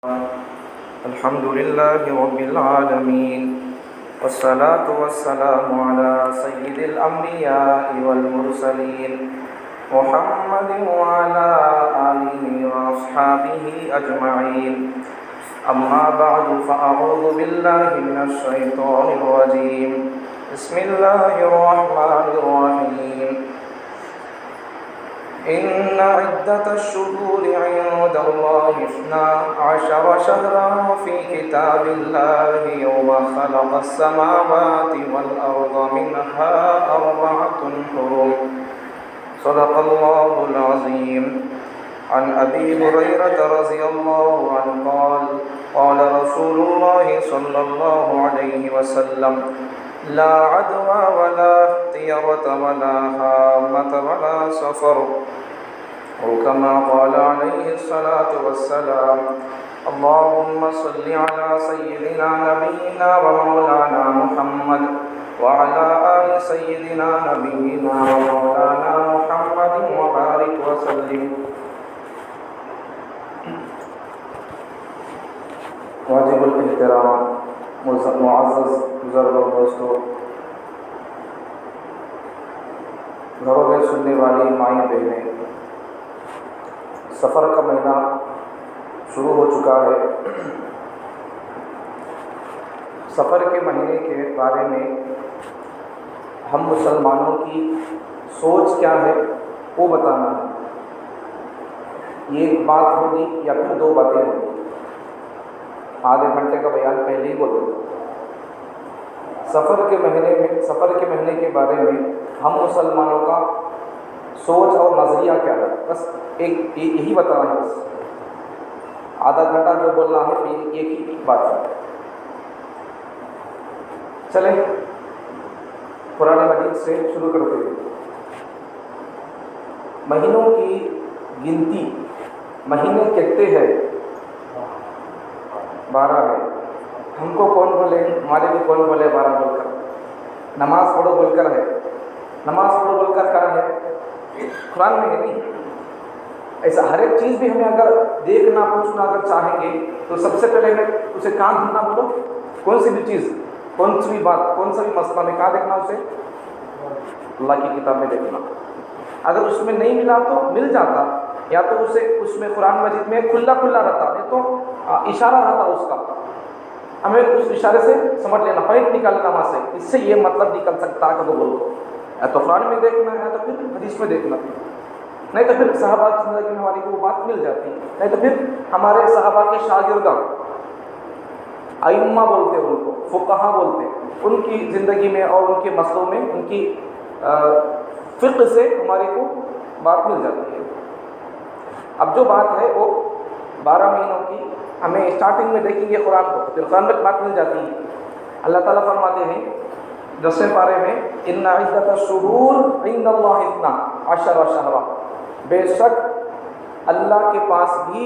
الحمد لله رب العالمين والصلاة والسلام على سيد الأنبياء والمرسلين محمد وعلى آله وأصحابه أجمعين أما بعد فأعوذ بالله من الشيطان الرجيم بسم الله الرحمن الرحيم إن عدة الشهور عند الله 12 شهرا في كتاب الله يوم خلق السماوات والأرض منها 4 حرم صدق الله العظيم. عن أبي هريرة رضي الله عنه قال قال رسول الله صلى الله عليه وسلم لا عدوى ولا طيرة ولا هامة ولا سفر أو كما قال عليه الصلاة والسلام. اللهم صل على سيدنا نبينا ومولانا محمد وعلى آل سيدنا نبينا ومولانا محمد وبارك وسلم. واجب الاحترام معزز بزرگ اور دوستوں، گھروں میں سننے والی مائیں بہنیں، سفر کا مہینہ شروع ہو چکا ہے. سفر کے مہینے کے بارے میں ہم مسلمانوں کی سوچ کیا ہے وہ بتانا ہے. یہ ایک بات ہوگی یا پھر 2 باتیں ہوگی. آدھے گھنٹے کا بیان پہلے ہی بول دوں. سفر کے مہینے کے بارے میں ہم مسلمانوں کا سوچ اور نظریہ کیا ہے، بس یہی بتانا ہے. بس آدھا گھنٹہ جو بولنا ہے ایک ہی بات ہے. چلیں قرآن مجید سے شروع کرتے ہیں. مہینوں کی گنتی، مہینے کتنے ہیں؟ 12 ہے. ہم کو کون بولے، ہمارے کو کون بولے 12 بول کر؟ نماز پڑھو بول کر ہے. نماز پڑھو بول کر کہاں ہے؟ قرآن میں ہے نہیں. ایسا ہر ایک چیز بھی ہمیں اگر دیکھنا پوچھنا اگر چاہیں گے تو سب سے پہلے ہمیں اسے کہاں ڈھونڈنا؟ بولو کون سی بھی چیز، کون سی بھی بات، کون سا بھی مسئلہ میں کہاں دیکھنا؟ اسے اللہ کی کتاب میں دیکھنا. اگر اس میں نہیں ملا تو مل جاتا، یا تو اسے اس میں قرآن مجید میں کھلا رہتا، نہیں تو اشارہ رہتا اس کا. ہمیں اس اشارے سے سمجھ لینا، پوائنٹ نکالنا وہاں سے، اس سے یہ مطلب نکل سکتا ہے کہ وہ بولو. یا تو قرآن میں دیکھنا ہے تو پھر حدیث میں دیکھنا، نہیں تو پھر صحابہ کی زندگی میں ہماری کو وہ بات مل جاتی ہے. نہیں تو پھر ہمارے صحابہ کے شاگردان ائمہ بولتے ہیں، ان کو فقہا بولتے ہیں، ان کی زندگی میں اور ان کے مسئلوں میں ان کی فقہ سے ہمارے کو بات مل جاتی ہے. اب جو بات ہے وہ 12 مہینوں کی ہمیں اسٹارٹنگ میں دیکھیں گے قرآن کو، پھر قرآن میں بات مل جاتی ہے. اللہ تعالیٰ فرماتے ہیں 10ویں پارے میں ان عدت الشہور عند اللہ 12 شہرا، بے شک اللہ کے پاس بھی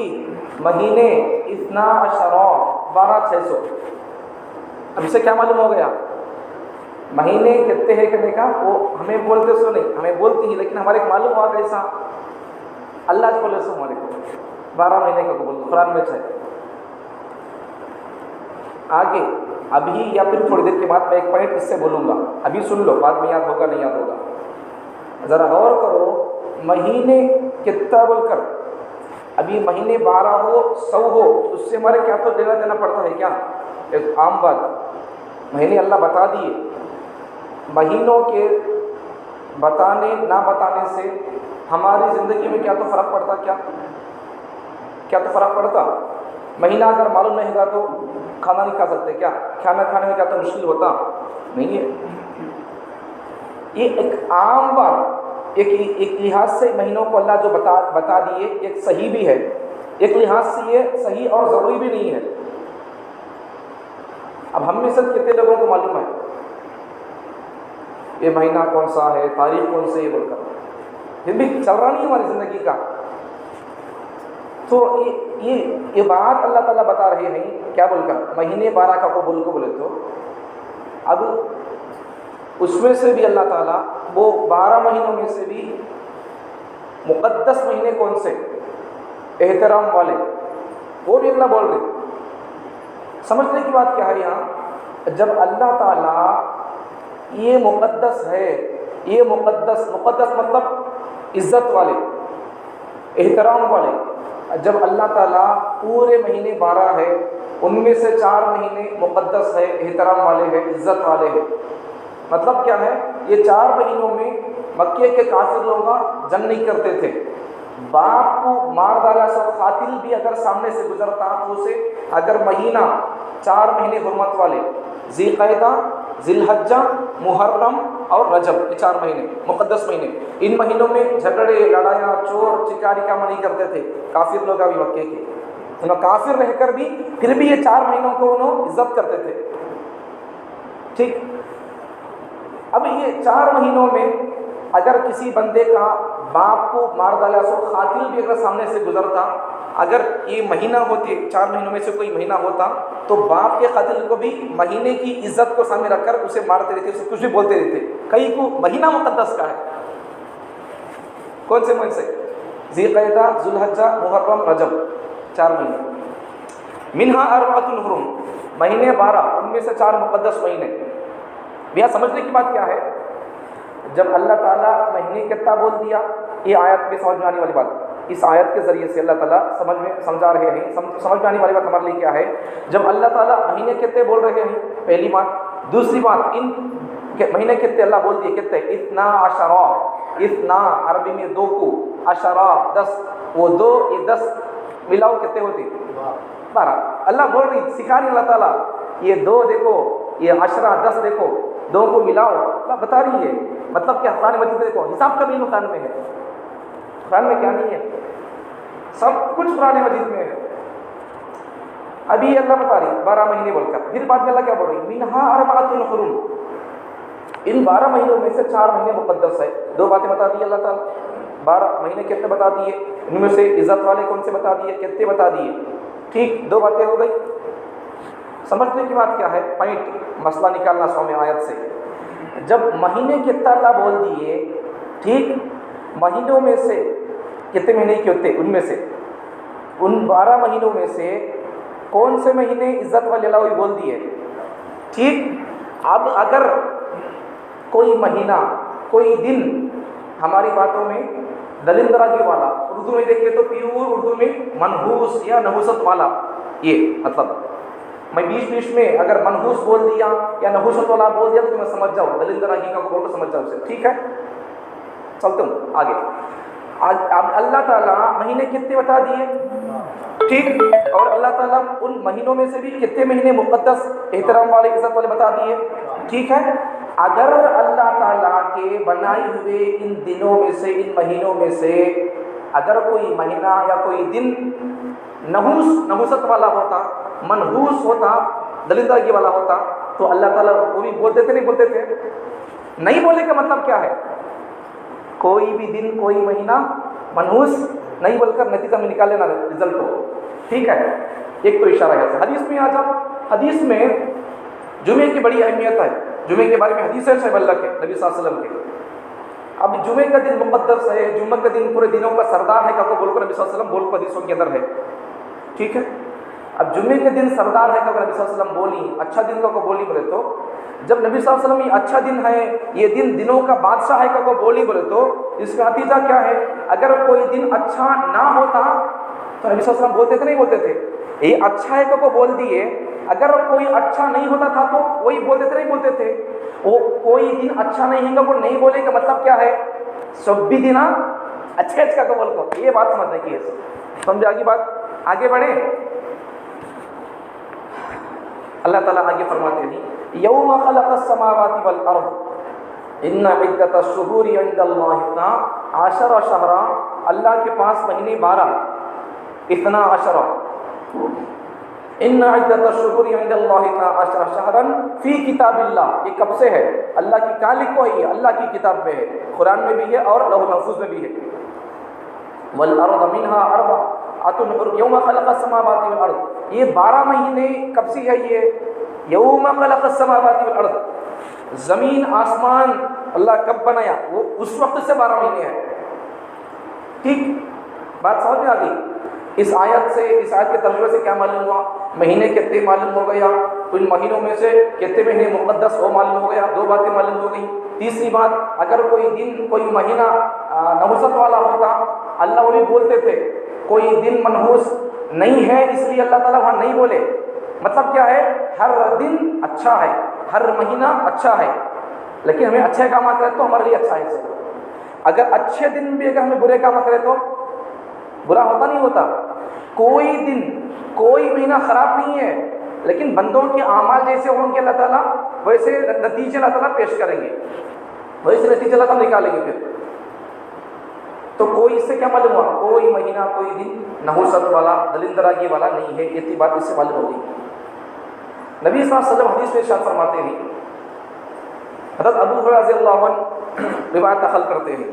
مہینے 12 اب اسے کیا معلوم ہو گیا؟ مہینے کتنے ہیں کہنے کا وہ ہمیں بولتے سو نہیں، ہمیں بولتی ہی، لیکن ہمارے معلوم ہوا کیسا؟ اللہ کے بولے سو ہمارے کو 12 مہینے کا بول قرآن میں ہے. آگے ابھی یا پھر تھوڑی دیر کے بعد میں ایک پوائنٹ اس سے بولوں گا، ابھی سن لو، بعد میں یاد ہوگا نہیں یاد ہوگا. ذرا غور کرو مہینے کتنا بول کر. ابھی مہینے 12 ہو 100 ہو اس سے ہمارے کیا تو لینا دینا پڑتا ہے کیا؟ ایک عام بات. مہینے اللہ بتا دیے، مہینوں کے بتانے نہ بتانے سے ہماری زندگی میں کیا تو فرق پڑتا؟ کیا تو فرق پڑتا؟ مہینہ اگر معلوم نہیں ہوگا تو کھانا نہیں کھا سکتے کیا؟ کھانا کھانے میں کیا تو مشکل ہوتا نہیں ہے. یہ ایک عام بات، ایک لحاظ سے مہینوں کو اللہ جو بتا دیے ایک صحیح بھی ہے، ایک لحاظ سے یہ صحیح اور ضروری بھی نہیں ہے. اب ہم میں سے کتنے لوگوں کو معلوم ہے یہ مہینہ کون سا ہے، تاریخ کون سی ہے بول کر؟ پھر بھی چل رہا نہیں ہماری زندگی کا. تو یہ بات اللہ تعالیٰ بتا رہے ہیں کیا بول کر؟ مہینے 12 کا کو بولے تو اب اس میں سے بھی اللہ تعالیٰ وہ 12 مہینوں میں سے بھی مقدس مہینے کون سے احترام والے وہ بھی اللہ بول رہے. سمجھنے کی بات کیا ہے یہاں؟ جب اللہ تعالیٰ یہ مقدس ہے، یہ مقدس مطلب عزت والے، احترام والے، جب اللہ تعالیٰ پورے مہینے 12 ہے، ان میں سے 4 مہینے مقدس ہے، احترام والے ہیں، عزت والے ہیں. مطلب کیا ہے؟ یہ 4 مہینوں میں مکے کے کافر لوگ جنگ نہیں کرتے تھے. باپ کو مار ڈالا سو قاتل بھی اگر سامنے سے گزرتا تو اسے اگر مہینہ 4 مہینے حرمت والے، ذی القعدہ، ذی الحجہ، محرم اور رجب، یہ 4 مہینے مقدس مہینے، ان مہینوں میں جھگڑے، لڑائیاں، چور چکاری کام نہیں کرتے تھے کافر لوگ ابھی مکے کے. انہوں کافر رہ کر بھی پھر بھی یہ 4 مہینوں کو انہوں عزت کرتے تھے. ٹھیک. اب یہ 4 مہینوں میں اگر کسی بندے کا باپ کو مار ڈالا سو قاتل بھی اگر سامنے سے گزرتا، اگر یہ مہینہ ہوتی 4 مہینوں میں سے کوئی مہینہ ہوتا تو باپ کے قاتل کو بھی مہینے کی عزت کو سامنے رکھ کر اسے مارتے رہتے، اسے کچھ بھی بولتے رہتے. کئی کو مہینہ مقدس کا ہے. کون سے مہینے سے؟ ذی القعدہ، ذی الحجہ، محرم، رجب، 4 مہینے. منہا اربعۃ حرم، مہینے 12، ان میں سے 4 مقدس مہینے. بھیا سمجھنے کی بات کیا ہے؟ جب اللہ تعالیٰ مہینے کتنا بول دیا، یہ آیت میں سمجھ میں آنے والی بات، اس آیت کے ذریعے سے اللہ تعالیٰ سمجھا رہے ہیں. سمجھ میں آنے والی بات ہمارے لیے کیا ہے؟ جب اللہ تعالیٰ مہینے کتنے بول رہے ہیں، پہلی بات. دوسری بات، ان مہینے کتنے اللہ بول دیے، کتنے؟ 12، 12 عربی میں 2 کو، عشرہ 10، وہ 2 یہ 10 ملاؤ کتنے ہوتے؟ 12. اللہ بول رہی، سکھا رہی اللہ تعالیٰ، یہ 2 دیکھو، یہ عشرہ 10 دیکھو، 2 کو ملاؤ، اللہ بتا رہی ہے. مطلب کیا؟ قرآن مجید دیکھو، حساب کا بھی قرآن میں ہے. قرآن میں کیا نہیں ہے؟ سب کچھ قرآن مجید میں ہے. ابھی اللہ بتا رہی 12 مہینے بول کر، پھر بعد میں اللہ کیا بول رہی؟ منہا اربعۃ حرم، ان 12 مہینوں میں سے 4 مہینے مقدس ہے. 2 باتیں بتا دی اللہ تعالیٰ. 12 مہینے کتنے بتا دیے، ان میں سے عزت والے کون سے بتا دیے، کتنے بتا دیے. ٹھیک، 2 باتیں ہو گئی. سمجھنے کی بات کیا ہے؟ پوائنٹ مسئلہ نکالنا 100 آیت سے. جب مہینے کتنا اللہ بول دیے، ٹھیک، مہینوں میں سے کتنے مہینے کے ہوتے، ان میں سے ان 12 مہینوں میں سے کون سے مہینے عزت والے اللہ وہی بول دیے. ٹھیک. اب اگر کوئی مہینہ، کوئی دن ہماری باتوں میں دلندراگی والا، اردو میں دیکھیں تو پیور اردو میں منحوس یا نحوست والا، یہ مطلب میں بیچ میں اگر منحوس بول دیا یا نحوست والا بول دیا تو تمہیں سمجھ جاؤ، دلندراگی کا بول کر سمجھ جاؤ اسے. ٹھیک ہے، چلتے ہوں آگے. اب اللہ تعالیٰ مہینے کتنے بتا دیے، ٹھیک، اور اللہ تعالیٰ ان مہینوں میں سے بھی کتنے مہینے مقدس، احترام والے، عزت والے بتا دیے. ٹھیک ہے. اگر اللہ تعالیٰ کے بنائے ہوئے ان دنوں میں سے، ان مہینوں میں سے اگر کوئی مہینہ یا کوئی دن نحوست والا ہوتا، منحوس ہوتا، دلندگی والا ہوتا تو اللہ تعالیٰ وہ بھی بولتے تھے، نہیں بولتے تھے؟ نہیں بولنے کا مطلب کیا ہے؟ کوئی بھی دن، کوئی مہینہ منحوس نہیں بول کر نتیجہ میں نکال لینا رزلٹ کو. ٹھیک ہے. ایک تو اشارہ ہے. حدیث میں آ جاؤ. حدیث میں جمعے کی بڑی اہمیت ہے. جمعے کے بارے میں حدیث ہے صحیح اللہ کے، نبی صلی اللہ علیہ وسلم کے. اب جمعے کا دن مقدس ہے، جمعہ کا دن پورے دنوں کا سردار ہے کا بول کر نبی صلی اللہ علیہ وسلم بول کر حدیثوں کے اندر ہے. ٹھیک ہے. اب جمعے کے دن سردار ہے کا نبی صلی اللہ علیہ وسلم بولی، اچھا دن کا بولی بولے تو جب نبی صلی اللہ علیہ وسلم یہ اچھا دن ہے، یہ دن دنوں کا بادشاہ ہے کا بولی بولے تو اس کا نتیجہ کیا ہے؟ اگر کوئی دن اچھا نہ ہوتا تو نبی صلی اللہ علیہ وسلم بولتے تھے، نہیں بولتے تھے؟ یہ اچھا ہے کا بول دیے. اگر کوئی اچھا نہیں ہوتا تھا تو وہی بولتے تھے، نہیں بولتے تھے؟ وہ کوئی دن اچھا نہیں ہے وہ نہیں بولے کا مطلب کیا ہے؟ سب بھی دن اچھے کا بول کو. یہ بات سمجھنے کی ہے. سمجھا گی بات؟ آگے بڑھیں. اللہ تعالیٰ آگے فرماتے ہیں یوم خلق السماوات والارض ان عدت الشہور عند اللہ 12 شہرا. اللہ کے پاس مہینے 12، 12 ان عدت الشہور عند اللہ 12 شہرا فی کتاب اللہ. یہ کب سے ہے؟ اللہ کی کالک کو ہے، اللہ کی کتاب میں ہے، قرآن میں بھی ہے اور لوح محفوظ میں بھی ہے. والارض منها اربعۃ یوم خلق السماوات والارض. یہ 12 مہینے کب سے ہے؟ یہ یوم خلق السماوات والارض، زمین آسمان اللہ کب بنایا وہ اس وقت سے 12 مہینے ہے. ٹھیک، بات سمجھ میں آ گئی؟ اس آیت کے ترجمے سے کیا معلوم ہوا؟ مہینے کتنے معلوم ہو گیا، ان مہینوں میں سے کتنے مہینے مقدس وہ معلوم ہو گیا، دو باتیں معلوم ہو گئی۔ تیسری بات، اگر کوئی دن کوئی مہینہ نحوست والا ہوتا، اللہ وہ بھی بولتے تھے کوئی دن منحوس نہیں ہے، اس لیے اللہ تعالیٰ وہاں نہیں بولے۔ مطلب کیا ہے؟ ہر دن اچھا ہے، ہر مہینہ اچھا ہے، لیکن ہمیں اچھے کام کرے تو ہمارے لیے اچھا ہے۔ اگر اچھے دن بھی اگر ہمیں برے کام کرے تو برا ہوتا نہیں ہوتا؟ کوئی دن کوئی مہینہ خراب نہیں ہے، لیکن بندوں کے اعمال جیسے ہوں گے اللہ تعالیٰ ویسے نتیجے اللہ تعالیٰ پیش کریں گے، ویسے نتیجے اللہ تعالیٰ نکالیں گے۔ پھر تو کوئی اس سے کیا معلوم ہوا؟ کوئی مہینہ کوئی دن نحوست والا دلندراگی والا نہیں ہے، یہ بات اس سے معلوم ہوگی۔ نبی صلی اللہ علیہ وسلم حدیث میں ارشاد فرماتے ہیں، حضرت ابو ہریرہ رضی اللہ عنہ روایت نقل کرتے ہیں،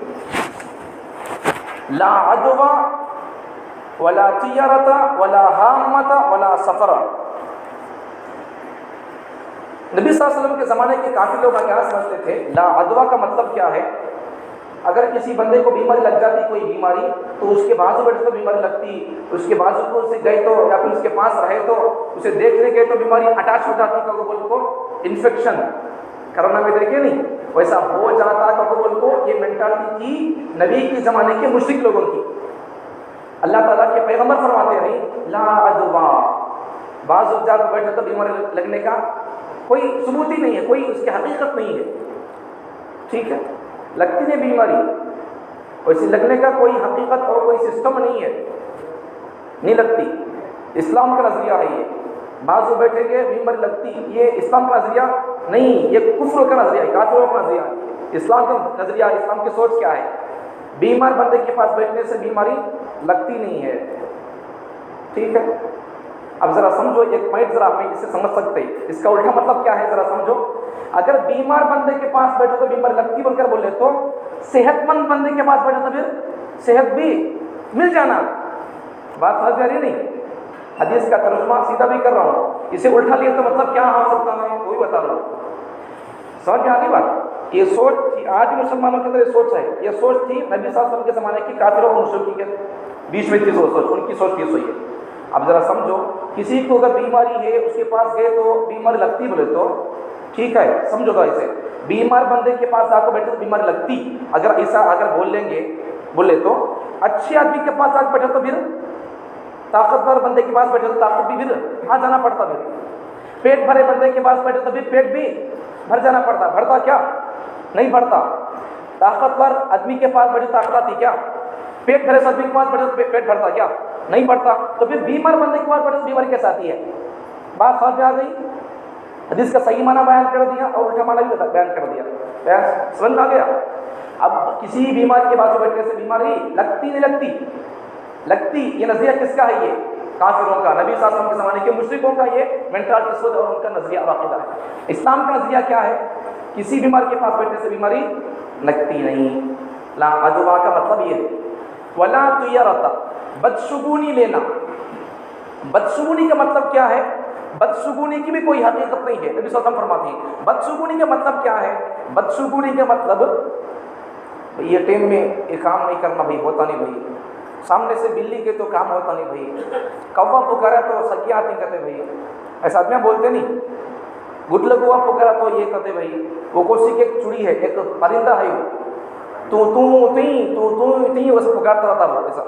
لا عدوى ولا طیرۃ ولا حامۃ ولا سفر۔ نبی صلی اللہ علیہ وسلم کے زمانے کے کافی لوگ کیا سمجھتے تھے؟ لا عدوى کا مطلب کیا ہے؟ اگر کسی بندے کو بیماری لگ جاتی، کوئی بیماری، تو اس کے بازو بیٹھے تو بیماری لگتی، اس کے بازو کو سے گئے تو یا پھر اس کے پاس رہے تو اسے دیکھنے گئے تو بیماری اٹیچ ہو جاتی، قبول کو انفیکشن کرونا میں دیکھے نہیں ویسا ہو جاتا قبول کو۔ یہ مینٹالٹی تھی نبی کے زمانے کے مشرک لوگوں کی۔ اللہ تعالیٰ کے پیغمبر فرماتے ہیں لا عدوى، بعض جا کو بیٹھے تو بیماری لگنے کا کوئی ثبوت ہی نہیں ہے، کوئی اس کی حقیقت نہیں ہے، ٹھیک ہے؟ لگتی نہیں بیماری، ویسے لگنے کا کوئی حقیقت اور کوئی سسٹم نہیں ہے، نہیں لگتی۔ اسلام کا نظریہ ہے یہ، بازو بیٹھے گے بیماری لگتی، یہ اسلام کا نظریہ نہیں، یہ کفر کا نظریہ ہے، کافروں کا نظریہ ہے۔ اسلام کا نظریہ، اسلام کی سوچ کیا ہے؟ بیمار بندے کے پاس بیٹھنے سے بیماری لگتی نہیں ہے، ٹھیک ہے؟ اب ذرا سمجھو ایک پوائنٹ، ذرا ہمیں اسے سمجھ سکتے ہیں، اس کا الٹا مطلب کیا ہے ذرا سمجھو۔ اگر بیمار بندے کے پاس بیٹھو تو بیماری لگتی بول کر بولے تو صحت مند بندے کے پاس بیٹھو تو پھر صحت بھی مل جانا۔ بات سمجھ آ رہی نہیں؟ حدیث کا ترجمہ سیدھا بھی کر رہا ہوں، اسے الٹا لیا تو مطلب کیا ہو سکتا ہے وہی بتا رہا ہوں۔ سمجھ میں آ گئی بات؟ یہ سوچ تھی آج مسلمانوں کے اندر، یہ سوچ ہے، یہ سوچ تھی نبی صلی اللہ علیہ وسلم کے زمانے کی کافروں اور مشرکین کے بیچ میں تھی سوچ، ان کی سوچ یہ سوئی ہے۔ اب ذرا سمجھو، کسی کو اگر بیماری ہے اس کے پاس گئے تو بیماری لگتی بولے تو ٹھیک ہے، سمجھو گا اسے، بیمار بندے کے پاس جا کر بیٹھے تو بیماری لگتی، اگر ایسا اگر بول لیں گے بولے تو اچھے آدمی کے پاس جا کر بیٹھے تو پھر طاقتور بندے کے پاس بیٹھے تو طاقت بھی پھر وہاں جانا پڑتا، پھر پیٹ بھرے بندے کے پاس بیٹھے تو پھر پیٹ بھی بھر جانا پڑتا، بھرتا کیا؟ نہیں بھرتا۔ طاقتور آدمی کے پاس بیٹھے طاقت آتی کیا؟ پیٹ بھرے آدمی کے پاس بیٹھے تو پیٹ بھرتا کیا؟ نہیں بھرتا۔ تو پھر بیمار بندے کے پاس بیٹھے تو بیماری کیسے آتی ہے؟ بات سمجھ میں آ گئی؟ حدیث کا صحیح معنی بیان کر دیا اور الٹا معنی بھی بیان کر دیا، سمجھ میں آ گیا؟ اب کسی بیمار کے پاس بیٹھنے سے بیماری لگتی نہیں لگتی؟ لگتی۔ یہ نظریہ کس کا ہے؟ یہ کافروں کا، نبی صلی اللہ علیہ وسلم کے زمانے کے مشرکوں کا یہ مینٹالٹی سوچ اور ان کا نظریہ اور عقیدہ ہے۔ اسلام کا نظریہ کیا ہے؟ کسی بیمار کے پاس بیٹھنے سے بیماری لگتی نہیں۔ لا عدوى کا مطلب یہ ہے، ولا طیرۃ، بدشگونی لینا۔ بدشگونی کا مطلب کیا ہے؟ بدشگونی کی بھی کوئی حقیقت نہیں ہے، نبی صلی اللہ علیہ وسلم فرماتے ہیں بدشگونی کا مطلب کیا ہے؟ بدشگونی کا مطلب یہ ٹائم میں یہ کام نہیں کرنا بھائی، ہوتا نہیں بھائی، سامنے سے بلی کے تو کام ہوتا نہیں بھائی، کوا پکارا تو سکیا نہیں کہتے بھائی، ایسا آدمی بولتے نہیں، گڈ لگوا پکارا تو یہ کہتے بھائی، وہ کوسی کی ایک چڑی ہے، ایک پرندہ ہے، تو ویسے پکارتا رہتا وہ ایسا،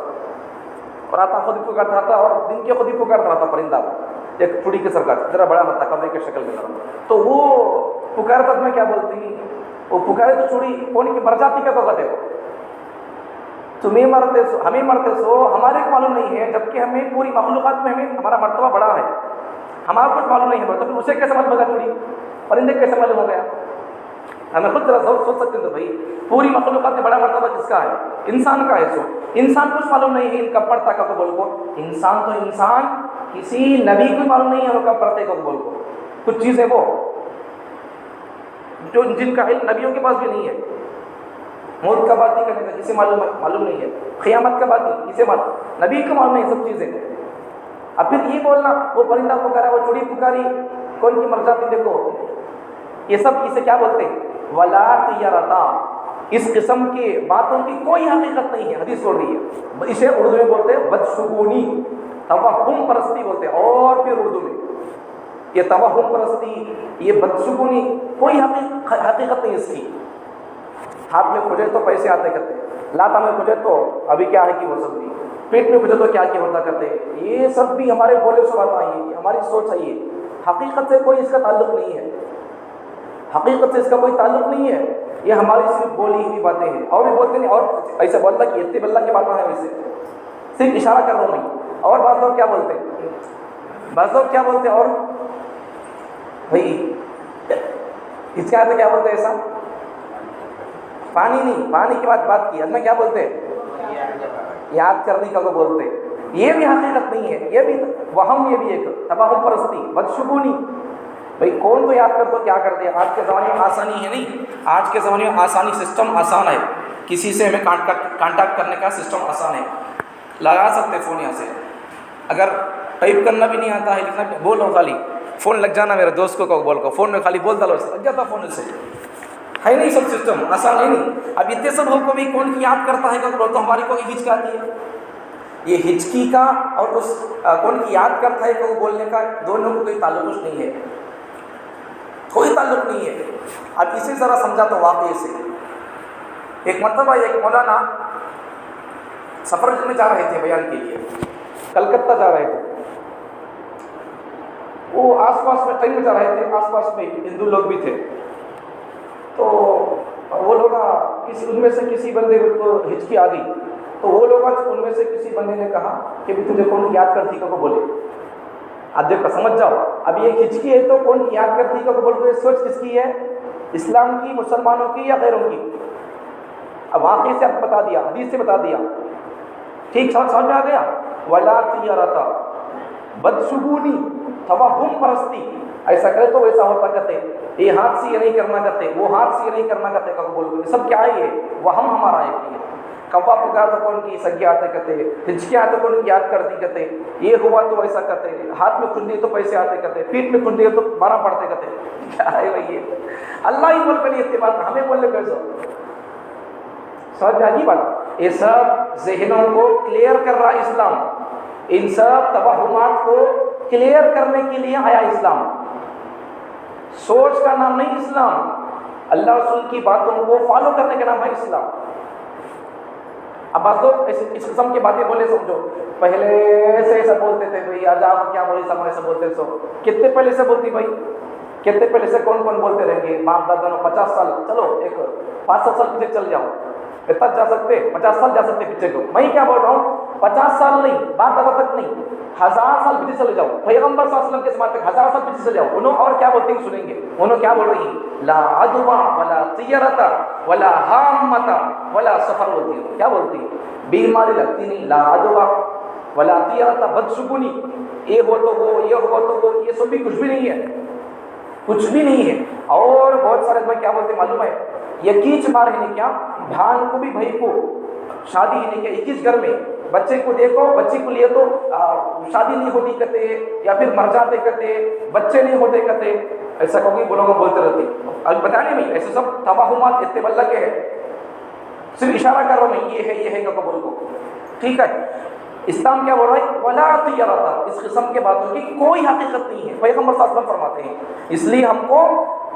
اور آتا خود ہی پکارتا رہتا اور دن کے خود ہی پکارتا رہتا پرندہ، وہ ایک چڑی کے سرکار ذرا بڑا رہتا کبے کے شکل میں، تو وہ پکارتا میں کیا بولتی، وہ پکارے تو چڑی کون کی مر جاتی کا تو کہتے ہو، تمہیں مرتے سو ہمیں مرتے سو ہمارے کو معلوم نہیں ہے، جبکہ ہمیں پوری مخلوقات میں ہمارا مرتبہ بڑا ہے، ہمارا کچھ معلوم نہیں ہے، تو پھر اسے کیسے معلوم ہوگا چڑی پرندے کیسے معلوم ہو گیا؟ ہمیں خود ذرا سوچ سکتے ہیں تو بھائی پوری مخلوقات میں بڑا مرتبہ کس کا ہے؟ انسان کا ہے۔ سو انسان کچھ معلوم نہیں ہے ان کب پڑھتا کا قبول کو، انسان تو انسان، کسی نبی کو معلوم نہیں ہے وہ کب پڑھتے کا قبول کو، کچھ چیزیں وہ جو جن کا علم نبیوں کے پاس بھی نہیں ہے، موت کا بات ہی کرنے کا کسی معلوم نہیں ہے، قیامت کا بات ہی کسے معلوم، نبی کو معلوم نہیں سب چیزیں۔ اب پھر یہ بولنا وہ پرندہ پکارا وہ چڑی پکاری کون کی مر جاتی، دیکھو یہ سب اسے کیا بولتے ہیں؟ ولا طیرۃ، اس قسم کی باتوں کی کوئی حقیقت نہیں ہے، حدیث بول رہی ہے۔ اسے اردو میں بولتے ہیں بدشگونی، توہم پرستی بولتے ہیں۔ اور پھر اردو میں یہ توہم پرستی، یہ بدشگونی، کوئی حقیقت نہیں اس کی۔ ہاتھ میں کھجے تو پیسے آتے کرتے، لاتا میں کھجے تو ابھی کیا ہے کہ وہ سب بھی، پیٹ میں کھجے تو کیا کیا ہوتا کرتے، یہ سب بھی ہمارے بولے سے بات آئی ہے، ہماری سوچ ہے یہ، حقیقت سے کوئی اس کا تعلق نہیں ہے، حقیقت سے اس کا کوئی تعلق نہیں ہے، یہ ہماری صرف بولی ہوئی باتیں ہیں۔ اور بھی بولتے نہیں، اور ایسے بولتا کہ اتنے بلّہ کی بات نہ ہے، ویسے صرف اشارہ کر رہا ہوں میں۔ اور بعض لوگ کیا بولتے ہیں، بعض لوگ کیا بولتے ہیں، اور بھائی اس کے آتے کیا بولتے ہیں، ایسا پانی نہیں، پانی کی بات کی، میں کیا بولتے ہیں، یاد کرنے کا کو بولتے ہیں۔ یہ بھی حقیقت نہیں ہے، یہ بھی وہم، یہ بھی ایک توہم پرستی، بدشگونی۔ بھائی کون تو یاد کرتا کیا کرتے ہیں؟ آج کے زمانے میں آسانی ہے نہیں، آج کے زمانے میں آسانی، سسٹم آسان ہے، کسی سے ہمیں کانٹیکٹ کرنے کا سسٹم آسان ہے، لگا سکتے فون یہاں سے۔ اگر ٹائپ کرنا بھی نہیں آتا ہے، لکھنا بھی، بول رہا خالی فون لگ جانا، میرے دوست کو بول کو فون میں خالی بول ڈالو، لگ جاتا فون سے، ہے نہیں سب سسٹم آسان ہے نہیں۔ اب اتنے سب ہم کو بھی کون کی یاد کرتا ہے، بولتا تو ہماری کوئی ہچک آتی ہے۔ یہ ہچکی کا اور اس کون کی یاد کرتا ہے کو بولنے کا، دونوں کو کوئی تعلق نہیں ہے، کوئی تعلق نہیں ہے۔ اب اسے ذرا سمجھا تو واقعے سے، ایک مرتبہ ایک مولانا سفر میں جا رہے تھے بیان کے لیے، کلکتہ جا رہے تھے، وہ آس پاس میں ٹرین میں جا رہے تھے، آس پاس میں ہندو لوگ بھی تھے، تو وہ لوگ ان میں سے کسی بندے کو ہچکی آ گئی، تو وہ لوگ ان میں سے کسی بندے نے کہا کہ بھی تجھے کون یاد کرتی کو بولے۔ اب دیکھو سمجھ جاؤ، اب یہ ہچکی ہے تو کون یاد کرتی کو بول، یہ سوچ کس کی ہے، اسلام کی، مسلمانوں کی یا غیروں کی؟ اب واقعی سے اب بتا دیا، حدیث سے بتا دیا، ٹھیک سمجھ میں آ گیا۔ ولا طیرتا، بدشگونی، توہم پرستی، ایسا کرے تو ویسا ہوتا کرتے، یہ ہاتھ سے یہ نہیں کرنا کرتے، وہ ہاتھ سے یہ نہیں کرنا کرتے کب بول گئے، سب کیا ہے یہ وہم ہمارا ہے۔ کوا پکا تو کون کی سگی آتے کرتے، ہچکیاں تو کون کی یاد کرتی کرتے، یہ ہوا تو ویسا کرتے، ہاتھ میں کھنڈی تو پیسے آتے کرتے، پیٹ میں کھنڈی تو 12 پڑھتے کرتے، کیا ہے بھائی یہ؟ اللہ ہی بول کر یہ بات ہمیں بولنے کیسے؟ سمجھ میں آگی بات؟ یہ سب ذہنوں کو کلیئر کر رہا اسلام، ان سب توہمات کو کلیئر کرنے کے لیے آیا اسلام۔ سوچ کا نام نہیں اسلام، اللہ رسول کی باتوں کو فالو کرنے کا نام ہے اسلام۔ اب بعض لوگ اس قسم کی باتیں بولے، سمجھو پہلے سے ایسا بولتے تھے، بھائی آج آپ کیا بولے سب ایسا بولتے، سو کتنے پہلے سے بولتی بھائی، کتنے پہلے سے کون کون بولتے رہیں گے، باپ دادا 50 سال، چلو ایک 500 سال پیچھے چل جاؤ، اتنا جا سکتے، 50 سال جا سکتے پیچھے کو، میں کیا بول رہا ہوں 50 سال نہیں، باپ دادا تک نہیں، 1000 سال پیچھے چلے جاؤ، پیغمبر صلی اللہ علیہ وسلم کے زمانے تک 1000 سال پیچھے چلے جاؤ، انہوں اور کیا بولتے ہیں سنیں گے، انہوں کیا بول رہی ہیں، لا عدوا ولا طیرتا ولا حامتا ولا سفر ہوتی ہے، کیا بولتی ہے، بیماری لگتی نہیں، لا عدوا ولا طیرتا، بدشگونی، یہ ہو تو وہ، یہ ہو تو وہ، یہ سب بھی کچھ بھی نہیں ہے، کچھ بھی نہیں ہے۔ اور بہت سارے میں کیا بولتے معلوم ہے، یہ کیچ مار ہے نہیں کیا، بھان کو بھی بھائی کو شادی ہی نہیں کیا، 21 گھر میں بچے کو دیکھو، بچے کو لیے تو شادی نہیں ہوتی کرتے، یا پھر مر جاتے کرتے، بچے نہیں ہوتے کرتے، ایسا کہوں گی بولوں گا بولتے رہتے، اب بتانے میں ایسے سب توہمات اتنے اللہ کے ہے، صرف اشارہ کر رہا ہوں میں، یہ ہے قبول کو، ٹھیک ہے۔ اسلام کیا بول رہا ہے، ولا طیرتا، اس قسم کے باتوں کی کوئی حقیقت نہیں ہے، پیغمبر صلی اللہ علیہ وسلم فرماتے ہیں، اس لیے ہم کو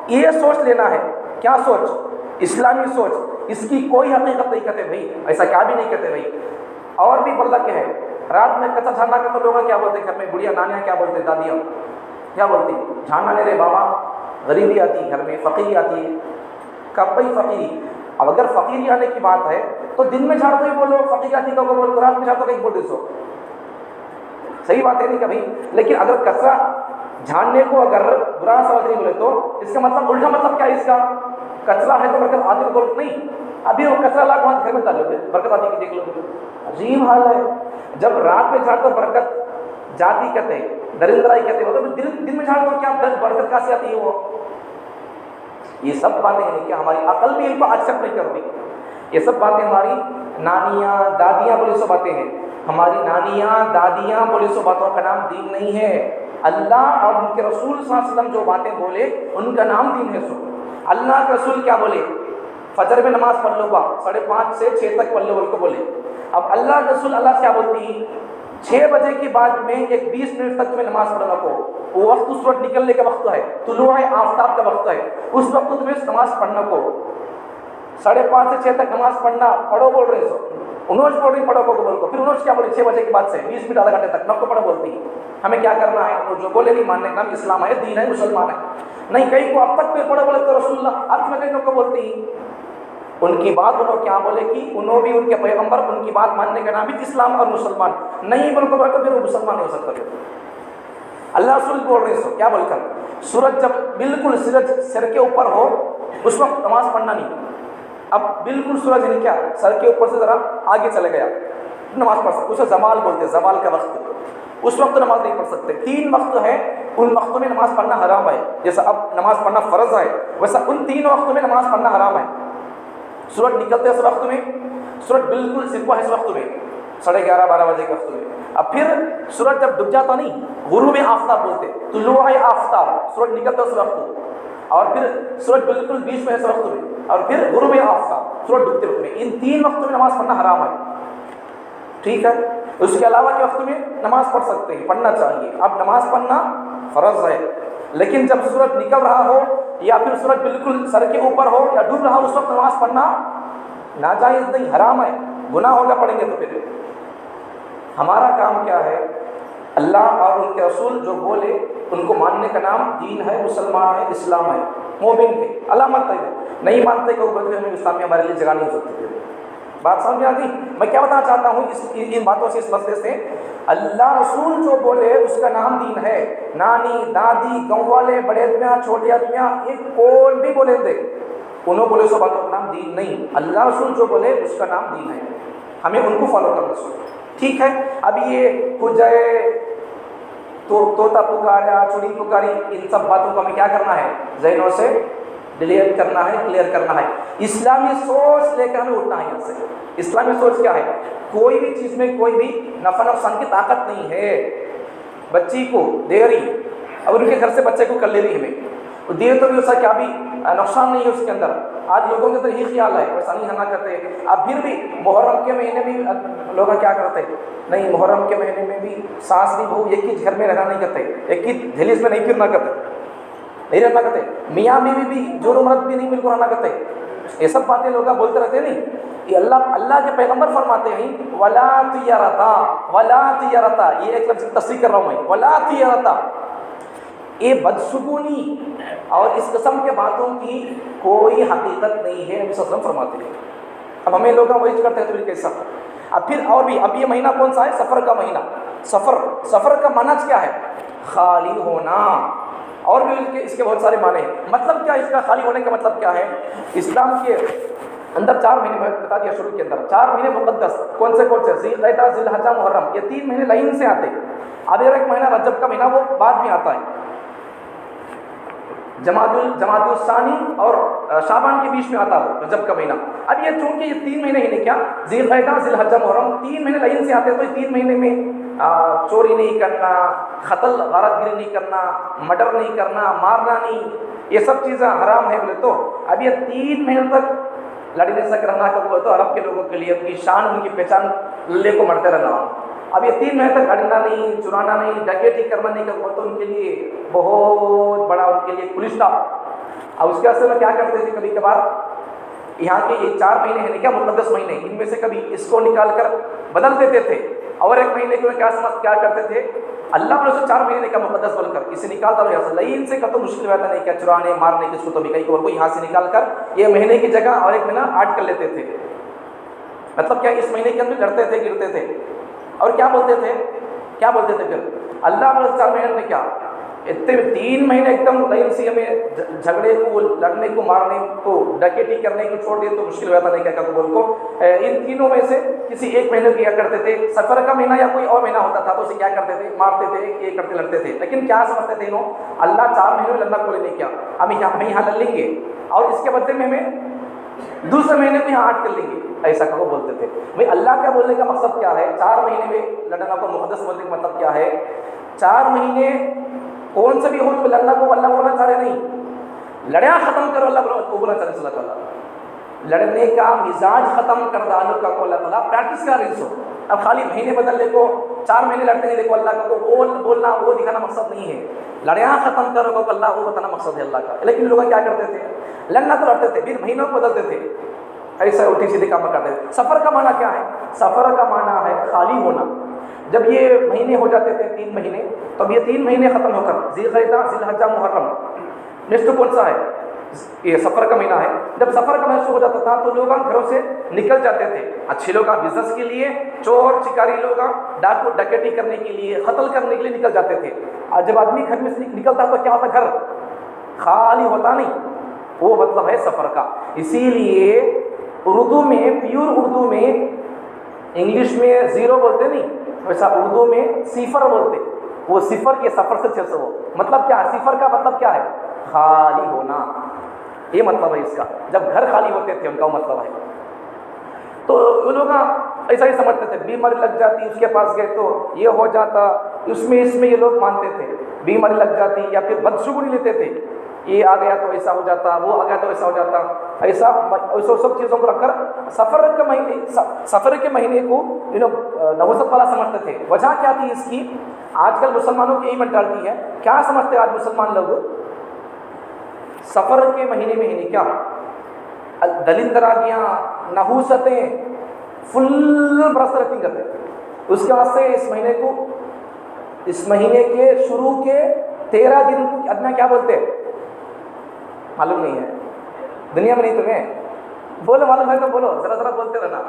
یہ سوچ لینا ہے، کیا سوچ، اسلامی سوچ، اس کی کوئی حقیقت نہیں کہتے بھائی، ایسا کیا بھی نہیں کہتے بھائی۔ اور بھی اللہ کے ہے، رات میں کچا جھاننا کا تو لوگ کیا بولتے ہیں، گھر میں بڑھیا نانیاں کیا بولتے ہیں، دادیاں کیا بولتی ہیں، جھاننا نہیں رے بابا، غریبی آتی گھر میں، فقیری آتی ہے، کب بھائی فقیری، اب اگر فقیری آنے کی بات ہے تو دن میں جھاڑ تو ہی بولو، فقیر آتی کا بولو، رات میں جھاڑ تو کہیں بول دے سو، صحیح بات ہے نہیں کبھی، لیکن اگر کچرا جھاڑنے کو اگر برا سمجھ نہیں بولے تو اس کا مطلب الٹا مطلب کیا ہے، اس کا کچرا ہے تو برکت آتی کو نہیں، ابھی وہ کچرا لا کے گھر میں ڈالو گے برکت آتی کی دیکھ لو گے، عجیب حال ہے، جب رات میں جھاڑ تو برکت جاتی کہتے ہیں، درندرائی کہتے ہیں، تو دن میں جھاڑ تو کیا برکت کہاں سے آتی ہے وہ؟ یہ سب باتیں ہیں کہ ہماری عقل بھی ان کو ایکسپٹ نہیں کرتی، یہ سب باتیں ہماری نانیاں دادیاں بولی سو باتیں ہیں، ہماری نانیاں دادیاں بولی سو باتوں کا نام دین نہیں ہے، اللہ اور ان کے رسول صلی اللہ علیہ وسلم جو باتیں بولے ان کا نام دین ہے۔ سو اللہ کے رسول کیا بولے، فجر میں نماز پڑھ لو 5:30 سے 6 تک پڑھ لو بول کو بولے. اب اللہ رسول اللہ کیا بولتی ہیں 6 بجے کے بعد میں ایک 20 منٹ تک تمہیں نماز پڑھنا کو. وہ وقت اس وقت نکلنے کا وقت ہے, طلوع آفتاب کا وقت ہے, اس وقت تمہیں نماز پڑھنا کو. 5:30 سے 6 تک نماز پڑھنا پڑھو بول رہے سو انہوں بول رہی پڑھو کو بول کو. پھر انہوں کیا بولے 6 بجے کے بعد سے 20 منٹ آدھا گھنٹے تک نب کو پڑھو بولتی ہیں. ہمیں کیا کرنا ہے, وہ جو بولے نہیں ماننے کا, اسلام ہے, دین ہے, مسلمان ہے. نہیں کہیں کو اب تک پھر پڑھو بولے تو رسول اللہ اب میں کہیں کو بولتی ہیں. ان کی بات انہوں کیا بولے کہ انہوں بھی ان کے پیغمبر ان کی بات ماننے کا نام بھی اسلام اور مسلمان نہیں بول کو بولے تو پھر وہ مسلمان نہیں ہو سکتا. اللہ رسول بول رہے سو کیا بول کر سورج جب بالکل سورج سر کے اوپر ہو اس وقت نماز پڑھنا نہیں. اب بالکل سورج نہیں کیا سر کے اوپر سے ذرا آگے چلے گیا نماز پڑھ سکتے, اسے زوال بولتے, زوال کا وقت, اس وقت نماز نہیں پڑھ سکتے. 3 وقت ہے ان وقتوں میں نماز پڑھنا حرام ہے. جیسا اب نماز پڑھنا فرض ہے ویسا ان 3 وقتوں میں نماز پڑھنا حرام ہے. سورج نکلتے اس وقت میں, سورج بالکل سپا ہے اس وقت میں 11:30 12 بجے کے وقت میں. اب پھر سورج جب ڈوب جاتا نہیں غروب آفتاب بولتے, طلوع آفتاب سورج نکلتا اس وقت, اور پھر سورج بالکل بیچ میں ہے اس وقت میں, اور پھر غروب آفتاب سورج ڈوبتے وقت میں. ان 3 وقتوں میں نماز پڑھنا حرام ہے. ٹھیک ہے, اس کے علاوہ کے وقت میں نماز پڑھ سکتے ہیں, پڑھنا چاہیے. اب نماز پڑھنا فرض ہے, لیکن جب سورج نکل رہا ہو یا پھر سورج بالکل سر کے اوپر ہو یا ڈوب رہا ہو اس وقت نماز پڑھنا ناجائز نہیں, حرام ہے, گناہ ہوگا پڑھیں گے تو. پھر ہمارا کام کیا ہے, اللہ اور ان کے رسول جو بولے ان کو ماننے کا نام دین ہے, مسلمان ہے, اسلام ہے, مومن ہے. علامت ہے نہیں مانتے کہ وہ بلکہ ہمیں اسلام میں ہمارے لیے جگہ نہیں ہو سکتی. بات سمجھ آتی. میں کیا بتانا چاہتا ہوں ان باتوں سے, اس مسئلے سے, اللہ رسول جو بولے اس کا نام دین ہے. نانی دادی گاؤں والے بڑے آدمیاں چھوٹے آدمیاں ایک کون بھی بولیں دے انہوں بولے سو باتوں کا نام دین نہیں. اللہ رسول جو بولے اس کا نام دین ہے, ہمیں ان کو فالو کرنا چاہیے. ٹھیک ہے. اب یہ کجائے طوطا پکارا چوڑی پکاری ان سب باتوں کو ہمیں کیا کرنا ہے, ذہنوں سے ڈیلیٹ کرنا ہے, کلیئر کرنا ہے. اسلامی سوچ لے کر ہمیں اٹھنا ہے یہاں سے. اسلامی سوچ کیا ہے, کوئی بھی چیز میں کوئی بھی نفع نقصان کی طاقت نہیں ہے. بچی کو دے رہی اور ان کے گھر سے بچے کو کر لے رہی ہمیں دے تو بھی اسا کیا بھی نقصان نہیں ہے اس کے اندر. آج لوگوں کے اندر یہی خیال ہے ویسا نہیں ہنا کرتے. اب پھر بھی محرم کے مہینے بھی لوگ کیا کرتے نہیں, محرم کے مہینے میں بھی ساس بھی بہو ایک ہی گھر میں رہنا نہیں کرتے, ایک ہی دہلیز میں نہیں پھرنا کرتے, نہیں رہنا کرتے. میاں بیوی بھی جور مرد بھی نہیں مل کر رہنا کرتے. یہ سب باتیں لوگ بولتے رہتے نہیں. یہ اللہ کے پیغمبر فرماتے ہیں ولا طیرتا, ولا طیرتا, یہ ایک لفظ تصریح کر رہا ہوں میں, ولا طیرتا, یہ بدسکونی اور اس قسم کے باتوں کی کوئی حقیقت نہیں ہے. نبی صلی اللہ علیہ وسلم فرماتے ہیں. اب ہمیں لوگ وہی کرتے ہیں تو کیسا. اب پھر اور بھی, اب یہ مہینہ کون سا ہے, سفر کا مہینہ. سفر کا معنی کیا ہے, خالی ہونا. اور بھی اس کے بہت سارے معنی ہیں. مطلب کیا اس کا خالی ہونے کا مطلب کیا ہے, اسلام کے اندر 4 مہینے میں بتا دیا شروع کے اندر 4 مہینے مقدس کون سے ذی القعدہ, ذی الحجہ, محرم, یہ 3 مہینے لائن سے آتے. اب ایک مہینہ رجب کا مہینہ وہ بعد میں آتا ہے, جمادی الثانی اور شعبان کے بیچ میں آتا ہے رجب کا مہینہ. اب یہ چونکہ یہ 3 مہینے ہی نہیں کیا, ذی القعدہ, ذی الحجہ, محرم 3 مہینے لائن سے آتے ہیں, تو یہ 3 مہینے میں چوری نہیں کرنا, قتل غارت گری نہیں کرنا, مرڈر نہیں کرنا, مارنا نہیں, یہ سب چیزیں حرام ہے بولے تو. اب یہ 3 مہینے تک لڑی نہیں سک رہنا کا تو عرب کے لوگوں کے لیے ان کی شان, ان کی پہچان لے کو مرتے رہنا. اب یہ 3 مہینے تک لڑنا نہیں, چرانا نہیں, ڈکیٹی کرنا نہیں کا تو ان کے لیے بہت بڑا ان کے لیے پولیس تھا. اب اس کے واسطے میں کیا کرتے تھے, کبھی کبھار یہاں کے یہ 4 مہینے ہیں کیا مقدس مہینے, ان میں سے کبھی اس کو نکال کر بدل دیتے تھے, اور ایک مہینے کو کیا کرتے تھے, اللہ پر 4 مہینے کا مقدس بول کر اسے نکالتا رہا. لائن سے تو مشکل رہتا نہیں کیا, چرانے مارنے کس کو تو بھی کئی کو یہاں سے نکال کر یہ مہینے کی جگہ اور ایک مہینہ ایڈ کر لیتے تھے. مطلب کیا, اس مہینے کے اندر لڑتے تھے, گرتے تھے, اور کیا بولتے تھے پھر اللہ پر 4 مہینے میں کیا اتنے 3 مہینے ایک دم لائن سے ہمیں جھگڑے کو, لڑنے کو, مارنے کو, ڈکیٹی کرنے کو چھوڑ دیے تو مشکل رہتا نہیں کیا بول کو. ان تینوں میں سے کسی ایک مہینے کو کیا کرتے تھے, سفر کا مہینہ یا کوئی اور مہینہ ہوتا تھا تو اسے کیا کرتے تھے, مارتے تھے, یہ کرتے لڑتے تھے. لیکن کیا سمجھتے تھے انہوں, اللہ 4 مہینے میں لڑنا کو نہیں کیا, ہم یہاں لڑ لیں گے اور اس کے بدلے میں ہمیں دوسرے مہینے کو یہاں 8 کر لیں گے, ایسا کہ وہ بولتے تھے. بھائی اللہ کا بولنے کا مقصد کیا ہے, 4 مہینے میں لڑنا کو مقدس بولنے کا مطلب کیا ہے, 4 مہینے کون سے بھی ہو تو لڑنا کو اللہ بولنا چاہ رہے نہیں, لڑیا ختم کرو اللہ کو بولنا چاہ رہے. اللہ تعالیٰ لڑنے کا مزاج ختم کر ڈالو کا کو اللہ تعالیٰ پریکٹس کا ریس ہو. اب خالی مہینے بدلنے کو 4 مہینے لڑتے ہیں دیکھو اللہ کا وہ بولنا وہ دکھانا مقصد نہیں ہے. لڑیاں ختم کرو کو اللہ وہ بتانا مقصد ہے اللہ کا. لیکن لوگ کیا کرتے تھے, لڑنا تو لڑتے تھے پھر مہینوں کو بدلتے تھے, ایسا الٹی سیدھے کام کرتے تھے. سفر کا معنی کیا ہے؟ سفر کا معنی ہے خالی ہونا. جب یہ مہینے ہو جاتے تھے 3 مہینے, تب یہ 3 مہینے ختم ہو کر ذی القعدہ ذی الحجہ محرم نیکسٹ کون سا ہے؟ یہ سفر کا مہینہ ہے. جب سفر کا مہینہ ہو جاتا تھا تو لوگ گھروں سے نکل جاتے تھے. اچھے لوگ بزنس کے لیے, چور چکاری لوگ ڈاکو ڈکیٹی کرنے کے لیے, قتل کرنے کے لیے نکل جاتے تھے. اور جب آدمی گھر میں سے نکلتا تو کیا ہوتا, گھر خالی ہوتا نہیں. وہ مطلب ہے سفر کا. اسی لیے اردو میں, پیور اردو میں, انگلش میں 0 بولتے نہیں, ویسا اردو میں صفر بولتے. وہ صفر کے سفر سے 600 ہو. مطلب کیا ہے صفر کا مطلب کیا ہے؟ خالی ہونا. یہ مطلب ہے اس کا. جب گھر خالی ہوتے تھے ان کا وہ مطلب ہے. تو وہ لوگ ایسا ہی سمجھتے تھے, بیماری لگ جاتی اس کے پاس گئے تو یہ ہو جاتا. اس میں یہ لوگ مانتے تھے بیماری لگ جاتی, یا پھر بدشگونی لیتے تھے, یہ آ گیا تو ایسا ہو جاتا, وہ آ گیا تو ایسا ہو جاتا. ایسا سب چیزوں کو رکھ کر سفر کے مہینے کو نحوست والا سمجھتے تھے. وجہ کیا تھی اس کی؟ آج کل مسلمانوں کی یہی مینٹالٹی ہے. کیا سمجھتے آج مسلمان لوگ؟ سفر کے مہینے کیا دلندراگیاں, نحوستیں, فل برس رکھتی کرتے. اس کے واسطے اس مہینے کے شروع کے 13 دن کو ادنا کیا بولتے معلوم نہیں ہے دنیا میں. نہیں تمہیں بولو معلوم ہے تو بولو, ذرا بولتے رہنا.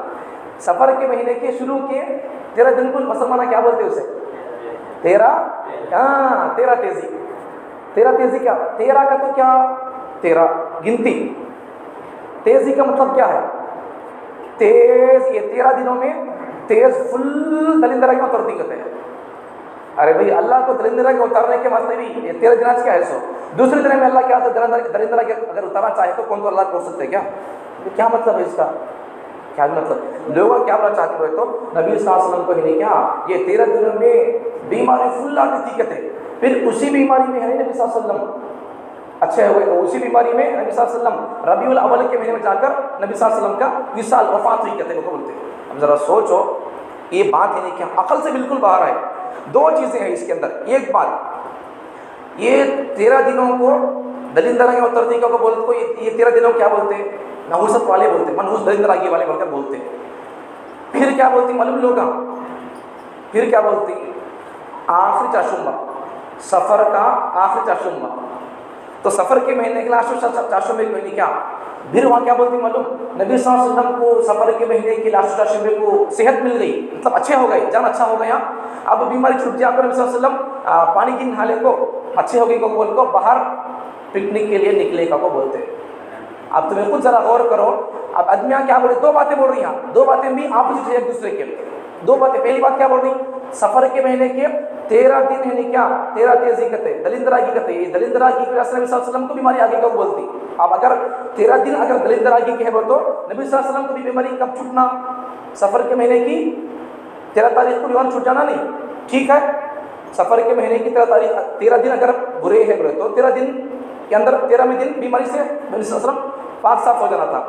سفر کے مہینے کے شروع کے 13 دن کو مسلمان کیا بولتے اسے؟ 13 تیزی. 13 تیزی کیا؟ 13 کا تو کیا 13 گنتی. تیزی کا مطلب کیا ہے؟ تیز. یہ 13 دنوں میں تیز فل دلندراگی میں اترتی کرتے ہیں. ارے بھائی اللہ کو دلندراگی اتارنے کے واسطے بھی یہ 13 دن کیا ہے سو. دوسرے دن میں اللہ کیا دلندراگی اگر اتارنا چاہے تو کون تو اللہ کو سکتے کیا؟ کیا مطلب ہے اس کا؟ کیا مطلب لوگ کیا بولنا چاہتے ہوئے تو نبی صلی اللہ علیہ وسلم کو ہی نہیں کیا یہ 13 دنوں میں بیماری فل آتی تھی کہتے. پھر اسی بیماری میں ہے نبی صلی اللہ علیہ وسلم اچھے ہوئے. اسی بیماری میں نبی صلی اللہ علیہ وسلم ربیع الاول کے مہینے میں جا کر نبی صلی اللہ علیہ وسلم کا وصال وفات ہوئی کہتے ہیں کو بولتے ہیں. اب ذرا سوچو یہ بات ہے نہیں کیا عقل سے بالکل باہر ہے. 2 چیزیں ہیں اس کے اندر. ایک بات, یہ 13 دنوں کو دلندراگی اترتی کو بولتے کو یہ 13 دنوں کیا بولتے ہیں؟ نحوست والے بولتے, منحوس دلندراگی والے بول کر بولتے. پھر کیا بولتی معلوم لوگ؟ پھر کیا بولتی؟ آخری چاشمہ, سفر کا آخری چاشمہ. تو سفر کے مہینے کے لاسٹ چاشمے کے مہینے کیا پھر وہاں کیا بولتی معلوم؟ نبی صلی اللہ علیہ وسلم کو سفر کے مہینے کے لاسٹ چاشمے کو صحت مل گئی, مطلب اچھے ہو گئے, جان اچھا ہو گیا. اب بیماری چھوٹ گیا. نبی صلی اللہ علیہ وسلم پانی کی نہالے کو اچھے ہو گئی کو بول کو باہر پکنک کے لیے نکلے کا کو بولتے. اب تمہیں خود ذرا غور کرو. اب آدمیاں کیا بولے؟ 2 باتیں بول رہی ہیں. 2 باتیں بھی اپوزٹ ہے ایک دوسرے کے. 2 باتیں. پہلی بات کیا بول رہی؟ سفر کے مہینے کے 13 دن ہے کیا 13 تیزی کہتے, دلندراگی کہتے. یہ دلندراگی کے واسطے نبی صلی اللہ علیہ وسلم کو بیماری آگے کو بولتی. اب اگر 13 دن اگر دلندراگی کے ہے تو نبی صلی اللہ علیہ وسلم کو بھی بیماری کب چھوٹنا؟ سفر کے مہینے کی 13 تاریخ کو بیماری چھوٹ جانا نہیں. ٹھیک ہے, سفر کے مہینے کی 13 تاریخ 13 دن اگر برے ہے برے تو 13 دن کے اندر 13ویں دن بیماری سے نبی صلی اللہ علیہ وسلم پاک صاف ہو جانا تھا.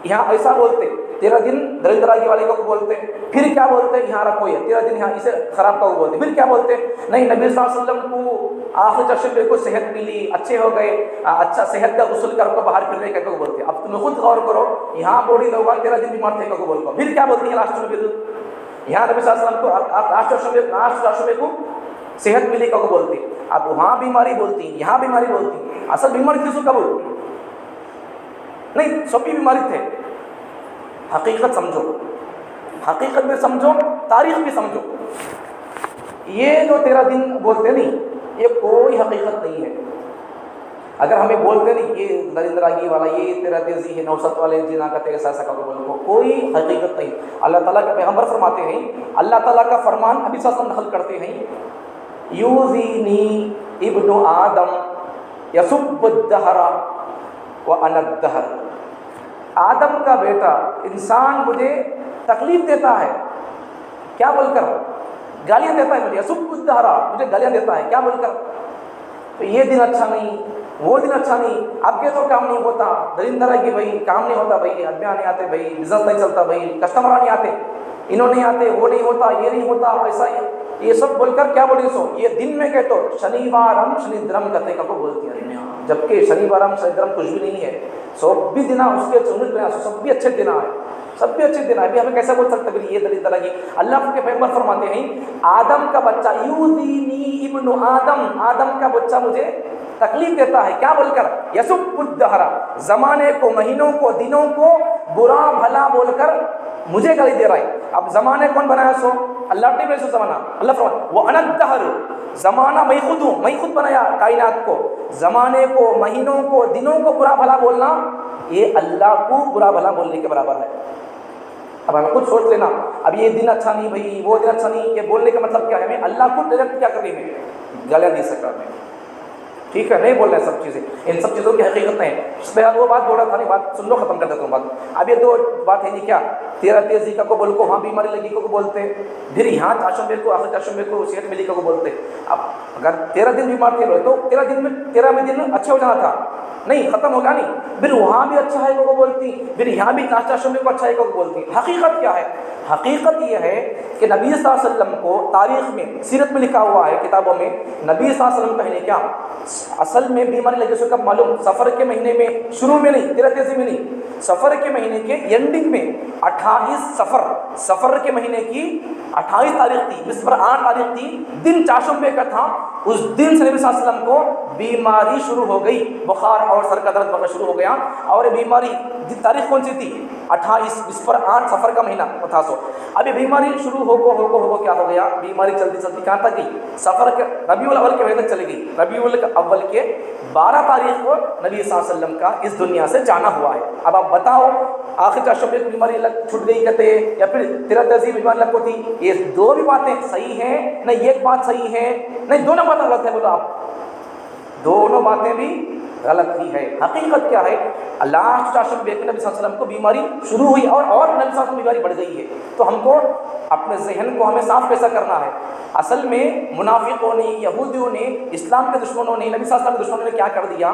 یہاں ایسا بولتے 13 دن دلندراگی والے کو بولتے. پھر کیا بولتے؟ یہاں رکھو یہ 13 دن یہاں اسے خراب کا بولتے. پھر کیا بولتے؟ نہیں نبی صلی اللہ علیہ وسلم کو آخری چاشمے کو صحت ملی, اچھے ہو گئے, اچھا صحت کا غسل کر کو باہر پھرنے کا کو بولتے. اب تم خود غور کرو, یہاں بوڑھی لوگ 13 دن بیمار تھے کو بولتے. پھر کیا بولتی ہیں لاسٹ میں؟ پھر یہاں نبی صلی اللہ علیہ وسلم کو لاسٹ چاشمے کو صحت ملی کا کو بولتی. اب وہاں بیماری بولتی, یہاں بیماری بولتی. اصل بیماری کس کو بولتی نہیں, سب بھی بیماری تھے. حقیقت سمجھو, حقیقت میں سمجھو, تاریخ بھی سمجھو. یہ جو 13 دن بولتے نہیں یہ کوئی حقیقت نہیں ہے. اگر ہمیں بولتے نہیں یہ دلندراگی والا یہ 13 تیزی ہے, نوست والے جنا کا ایسا ایسا کو کوئی حقیقت نہیں. اللہ تعالیٰ کے پیغمبر فرماتے ہیں, اللہ تعالیٰ کا فرمان ابھی صلی اللہ علیہ وسلم نقل کرتے ہیں, یوزینی ابن آدم یسب الدہر وانا الدہر. آدم کا بیٹا انسان مجھے تکلیف دیتا ہے. کیا بول کر؟ گالیاں دیتا ہے مجھے. یسب الدہر, مجھے گالیاں دیتا ہے. کیا بول کر؟ تو یہ دن اچھا نہیں، وہ دن اچھا نہیں، اب کے تو کام نہیں ہوتا، درندہ کی بھائی کام نہیں ہوتا بھائی، آدمیاں نہیں آتے بھائی، بزنس نہیں چلتا بھائی، کسٹمر نہیں آتے، انہوں نہیں آتے، وہ نہیں ہوتا، یہ نہیں ہوتا، ایسا یہ سب بول کر کیا بولی سو یہ دن میں کہ تو شنیوارم شنیدرم کہتے کا کو بولتی ہیں دنیا، جبکہ شنیوارم شنیدرم کچھ بھی نہیں ہے، سب بھی دن اس کے سنت میں سب بھی اچھے دن ہیں، سب بھی اچھے دن ہیں، ابھی ہمیں کیسے بول سکتے ہیں یہ دلیل طرح کی؟ اللہ کے پیغمبر فرماتے ہیں آدم کا بچہ یؤذینی ابن آدم، آدم کا بچہ مجھے تکلیف دیتا ہے، کیا بول کر؟ یسب الدہر، زمانے کو، مہینوں کو، دنوں کو برا بھلا بول کر مجھے گالی دے رہا ہے۔ اب زمانے کون بنایا سو؟ اللہ نے سو زمانہ، اللہ فرماتا وہ انا الدہر، زمانہ میں خود ہوں، میں خود بنایا کائنات کو، زمانے کو، مہینوں کو، دنوں کو برا بھلا بولنا یہ اللہ کو برا بھلا بولنے کے برابر ہے۔ اب ہمیں خود سوچ لینا، اب یہ دن اچھا نہیں بھائی، وہ دن اچھا نہیں، یہ بولنے کا مطلب کیا ہے؟ ہمیں اللہ کو ڈائریکٹ کیا کریں میں گالیاں دے سکتا میں، ٹھیک ہے، نہیں بول رہے سب چیزیں، ان سب چیزوں کی حقیقت نہیں ہے۔ بہرحال وہ بات بول رہا تھا، نہیں بات سن لو، ختم کر دیتا ہوں بات۔ اب یہ دو بات ہے نہیں کیا، 13 کا کو بول کو ہاں بیماری لگی کو بولتے، پھر یہاں چاشم بیل کو، آخر چاشم بیل کو صحت ملی کو بولتے۔ اب اگر 13 دن بیمار تھے تو 13ویں دن اچھا ہو جانا تھا، نہیں ختم ہوگا نہیں، پھر وہاں بھی اچھا ہے کو بولتی، پھر یہاں بھی چاشم بیل کو اچھا ہے کو بولتی۔ حقیقت کیا ہے؟ حقیقت یہ ہے کہ نبی صلی اللہ علیہ وسلم کو تاریخ میں، سیرت میں لکھا ہوا ہے کتابوں میں، نبی صلی اللہ علیہ وسلم کہنے کیا اصل میں بیماری لگے سو کب معلوم؟ سفر کے مہینے میں، شروع میں نہیں، 13 میں نہیں، سفر کے مہینے کے اینڈنگ میں، 28 سفر کے مہینے کی 28 تاریخ تھی، جس پر 8 تاریخ تھی، دن چاشمبے کا تھا، اس دن سے نبی صلی اللہ علیہ وسلم کو بیماری شروع ہو گئی، بخار اور سر کا درد وغیرہ شروع ہو گیا، اور یہ بیماری تاریخ کون سی تھی؟ 28، جس پر 8 سفر کا مہینہ تھا سو۔ اب یہ بیماری شروع ہو کیا ہو گیا؟ بیماری چلتی چلتی کہاں تک گئی؟ سفر کے ربیع الاول کے مہینے تک چلی گئی، ربیع الاول کے 12 تاریخ کو نبی صلی اللہ علیہ وسلم کا اس دنیا سے جانا ہوا ہے۔ اب آپ بتاؤ آخر چاشمبے کی بیماری چھوٹ گئی کہتے ہیں، یا پھر 13 بیماری لگ کو تھی؟ یہ دو بھی باتیں صحیح ہیں، نہیں ایک بات صحیح ہے، نہیں دونوں باتیں غلط ہیں، بولو آپ دونوں باتیں بھی غلط ہی ہے۔ حقیقت کیا ہے؟ اللہ چاشمبے کے نبی صلی اللہ علیہ وسلم کو بیماری شروع ہوئی، اور نبی صلی اللہ علیہ وسلم بیماری بڑھ گئی ہے، تو ہم کو اپنے ذہن کو ہمیں صاف کیسا کرنا ہے؟ اصل میں منافقوں نے، یہودیوں نے، اسلام کے دشمنوں نے، نبی صلی اللہ علیہ وسلم کے دشمنوں نے کیا کر دیا؟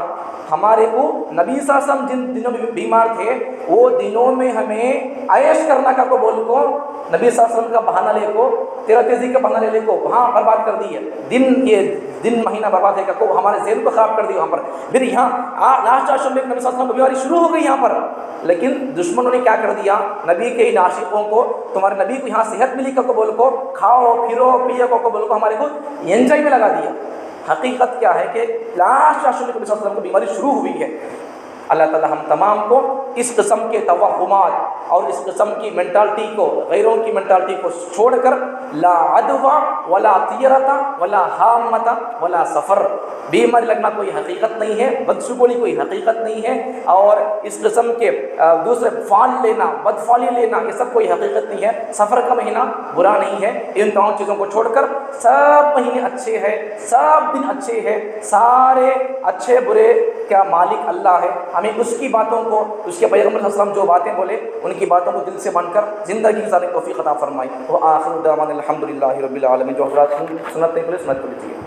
ہمارے کو نبی صلی اللہ علیہ وسلم جن دنوں میں بیمار تھے وہ دنوں میں ہمیں عیش کرنا کا کو بول کو، نبی صلی اللہ علیہ وسلم کا بہانہ لے کو، 13 کا بہانہ لے کو وہاں برباد کر دی ہے، یہ دن مہینہ برباد ہے کو ہمارے ذہن کو خراب کر دیا وہاں پر۔ پھر یہاں لاسٹ چاشمبے میں نبی صلی اللہ علیہ وسلم کی بیماری شروع ہو گئی یہاں پر، لیکن دشمنوں نے کیا کر دیا؟ نبی کے ان عاشقوں کو، تمہارے نبی کو یہاں صحت ملی کو بول کو، کھاؤ پھرو پیو کو بول کو ہمارے کو انجوائے میں لگا دیا۔ حقیقت کیا ہے کہ لاسٹ چاشمبے میں نبی صلی اللہ علیہ وسلم کی بیماری شروع ہوئی ہے۔ اللہ تعالی ہم تمام کو اس قسم کے توہمات اور اس قسم کی مینٹالٹی کو، غیروں کی مینٹالٹی کو چھوڑ کر لا عدوہ ولا طیرۃ ولا حامۃ ولا سفر، بیماری لگنا کوئی حقیقت نہیں ہے، بدشگونی کوئی حقیقت نہیں ہے، اور اس قسم کے دوسرے فال لینا، بدفالی لینا، یہ سب کوئی حقیقت نہیں ہے۔ سفر کا مہینہ برا نہیں ہے، ان تمام چیزوں کو چھوڑ کر سب مہینے اچھے ہیں، سب دن اچھے ہیں، سارے اچھے برے کا مالک اللہ ہے۔ ہمیں اس کی باتوں کو، اس کے پیغمبر صلی اللہ علیہ وسلم جو باتیں بولے ان کی باتوں کو دل سے مان کر زندگی گزارنے کی توفیق عطا فرمائے۔ وآخر دعوانا الحمدللہ رب العالمین۔ جو حضرات سنت نہیں بولے سنت کو لیجیے۔